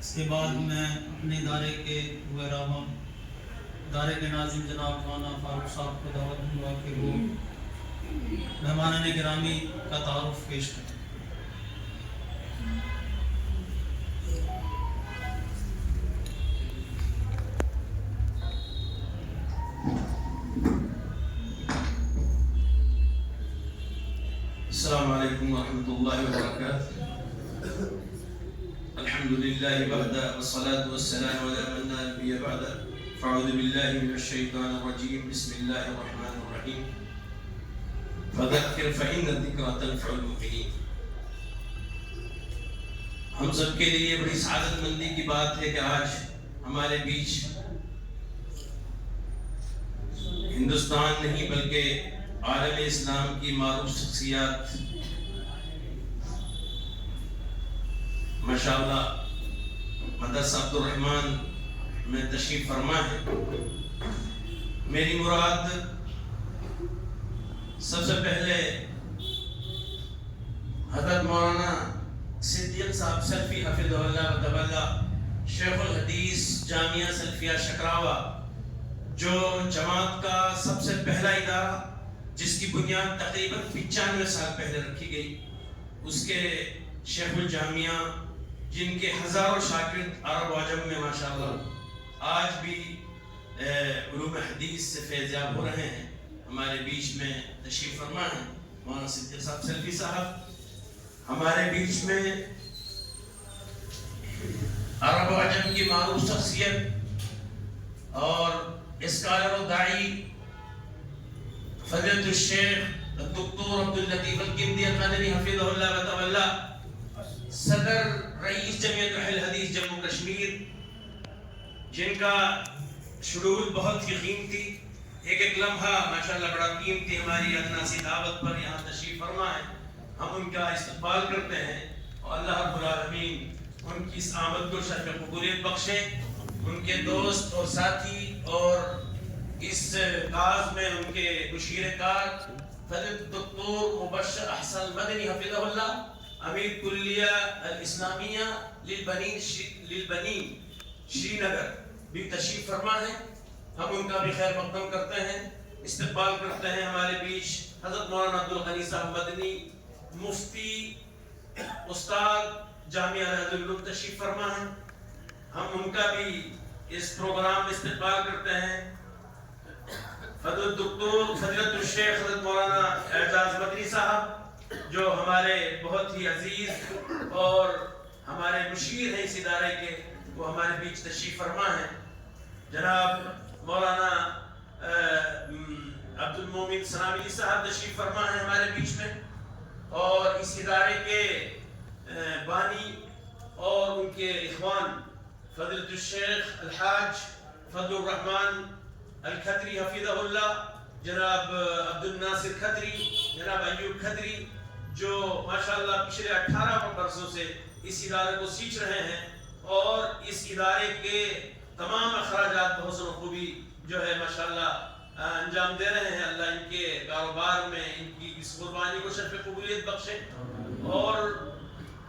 اس کے بعد میں اپنے ادارے کے ہوئے رہا ادارے کے ناظم جناب مولانا فاروق صاحب کو دعوت دوں گا کہ وہ مہمانان گرامی کا تعارف پیش کریں۔ السلام علیکم ورحمۃ اللہ وبرکاتہ۔ الحمد للہ وحدہ والصلاة والسلام علی من لا نبی بعدہ، فاعوذ باللہ من الشیطان الرجیم، بسم اللہ الرحمن الرحیم، فذکر فإن الذکرى تنفع المؤمنین۔ ہم سب کے لیے بڑی سعادت مندی کی بات ہے کہ آج ہمارے بیچ ہندوستان نہیں بلکہ عالم اسلام کی معروف شخصیات ماشاءاللہ مدرسہ عبدالرحمن میں تشریف فرما ہے۔ میری مراد سب سے پہلے حضرت مولانا صدیق صاحب سلفی حفظہ اللہ و تولہ، شیخ الحدیث جامعہ سلفیہ شکراوہ، جو جماعت کا سب سے پہلا ادارہ جس کی بنیاد تقریباً 95 سال پہلے رکھی گئی، اس کے شیخ الجامعہ جن کے ہزاروں شاگرد عرب و عجم میں ماشاءاللہ آج بھی علوم حدیث سے فیضیاب ہو رہے ہیں، ہمارے بیچ میں تشریف فرما ہے۔ مولانا صدیق صاحب سلفی صاحب ہمارے بیچ میں عرب و عجم کی معروف شخصیت اور اسکالر و داعی فضیلت الشیخ الدکتور عبداللطیف الکندی القادری حفظہ اللہ و تولہ، صدر رئیس جمعیت اہل الحدیث جموں کشمیر، جن کا شڈول بہت ہی قیمتی، ایک لمحہ ماشاءاللہ بڑا قیمتی ہماری ادنا سی دعوت پر یہاں تشریف فرما ہے، ہم ان کا استقبال کرتے ہیں اور اللہ رب العالمین ان کی اس آمد کو شرف قبولیت بخشے، ان کے دوست اور ساتھی اور اس کاز میں ان کے مشیر کار فضیلت دکتور مبشر احسن مدنی حفظہ اللہ، امیر کلیہ الاسلامیہ للبنین شری نگر بھی تشریف فرما ہے۔ ہم ان کا بھی خیر مقدم کرتے ہیں، استقبال کرتے ہیں۔ ہمارے بیچ حضرت مولانا عبدالغنی صاحب مدنی، مفتی استاد جامعہ رحمت العلوم تشریف فرما ہے، ہم ان کا بھی اس پروگرام میں استقبال کرتے ہیں۔ فضیلت الشیخ حضرت مولانا اعجاز مدنی صاحب جو ہمارے بہت ہی عزیز اور ہمارے مشیر ہیں اس ادارے کے، وہ ہمارے بیچ تشریف فرما ہیں۔ جناب مولانا عبد المومن سنابلی صاحب تشریف فرما ہیں ہمارے بیچ میں، اور اس ادارے کے بانی اور ان کے اخوان فضیلت الشیخ الحاج فضل الرحمن الکھتری حفظہ اللہ، جناب عبد الناصر کھتری، جناب ایوب کھتری، جو ماشاءاللہ پچھلے 18 برسوں سے اس ادارے کو سیچ رہے ہیں اور اس ادارے کے تمام اخراجات بحسن خوبی جو ہے ماشاءاللہ انجام دے رہے ہیں۔ اللہ ان کے کاروبار میں ان کی اس قربانی کو شرف قبولیت بخشے، اور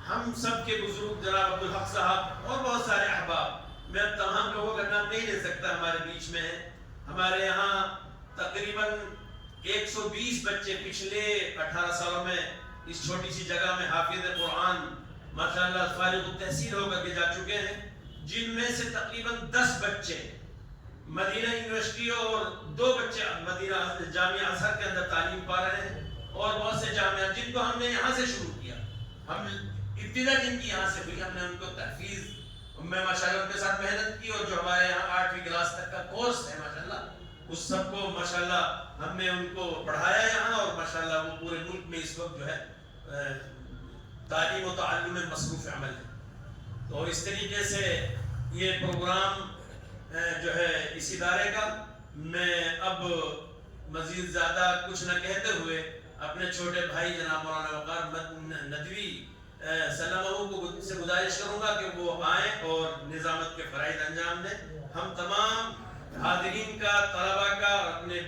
ہم سب کے بزرگ جناب عبدالحق صاحب اور بہت سارے احباب، میں اب تمام لوگوں کا نام نہیں لے سکتا، ہمارے بیچ میں ہیں۔ ہمارے یہاں تقریباً 120 بچے پچھلے 18 سالوں میں اس چھوٹی سی جگہ میں حافظ قرآن ماشاءاللہ فارغ التحصیل ہو کر کے جا چکے ہیں، جن میں سے تقریباً 10 بچے مدینہ یونیورسٹی اور 2 بچے مدینہ جامعہ ازہر کے اندر تعلیم پا رہے ہیں، اور بہت سے جامعات جن کو ہم نے یہاں سے شروع کیا، ہم ابتدا جن کی یہاں سے ہوئی، ہم نے ان کو تحفیظ میں ماشاءاللہ ان کے ساتھ محنت کی، اور جو ہمارے یہاں 8ویں کلاس تک کا کورس ہے ماشاءاللہ اس سب کو ماشاءاللہ ہم نے ان کو پڑھایا یہاں، اور ماشاءاللہ وہ پورے ملک میں اس وقت جو ہے تعلیم و تعلم میں مصروف عمل ہے۔ تو اس طریقے سے یہ پروگرام جو ہے اس ادارے کا، میں اب مزید زیادہ کچھ نہ کہتے ہوئے اپنے چھوٹے بھائی جناب مولانا وقار ندوی سلمہ سے گزارش کروں گا کہ وہ آئیں اور نظامت کے فرائض انجام دیں۔ ہم تمام حاضرین کا، طلباء کا اور اپنے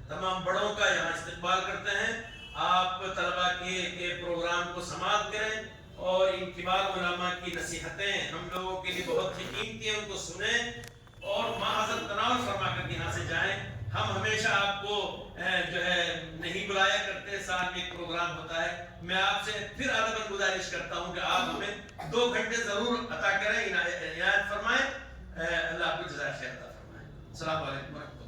تمام بڑوں کا یہاں استقبال کرتے ہیں۔ آپ طلباء کے پروگرام کو سماعت کریں اور ان کبار علماء کی نصیحتیں ہم لوگوں کے لیے بہت ہی قیمتی ہیں، ان کو سنیں اور معذرت تناول فرما کر کے یہاں سے جائیں. ہم ہمیشہ آپ کو جو ہے نہیں بلایا کرتے، سال میں ایک پروگرام ہوتا ہے. میں آپ سے پھر ادباً گزارش کرتا ہوں کہ آپ ہمیں 2 گھنٹے ضرور عطا کریں، عنایت فرمائیں. اللہ آپ کو جزائے خیر عطا فرمائے. السلام علیکم ورحمۃ اللہ.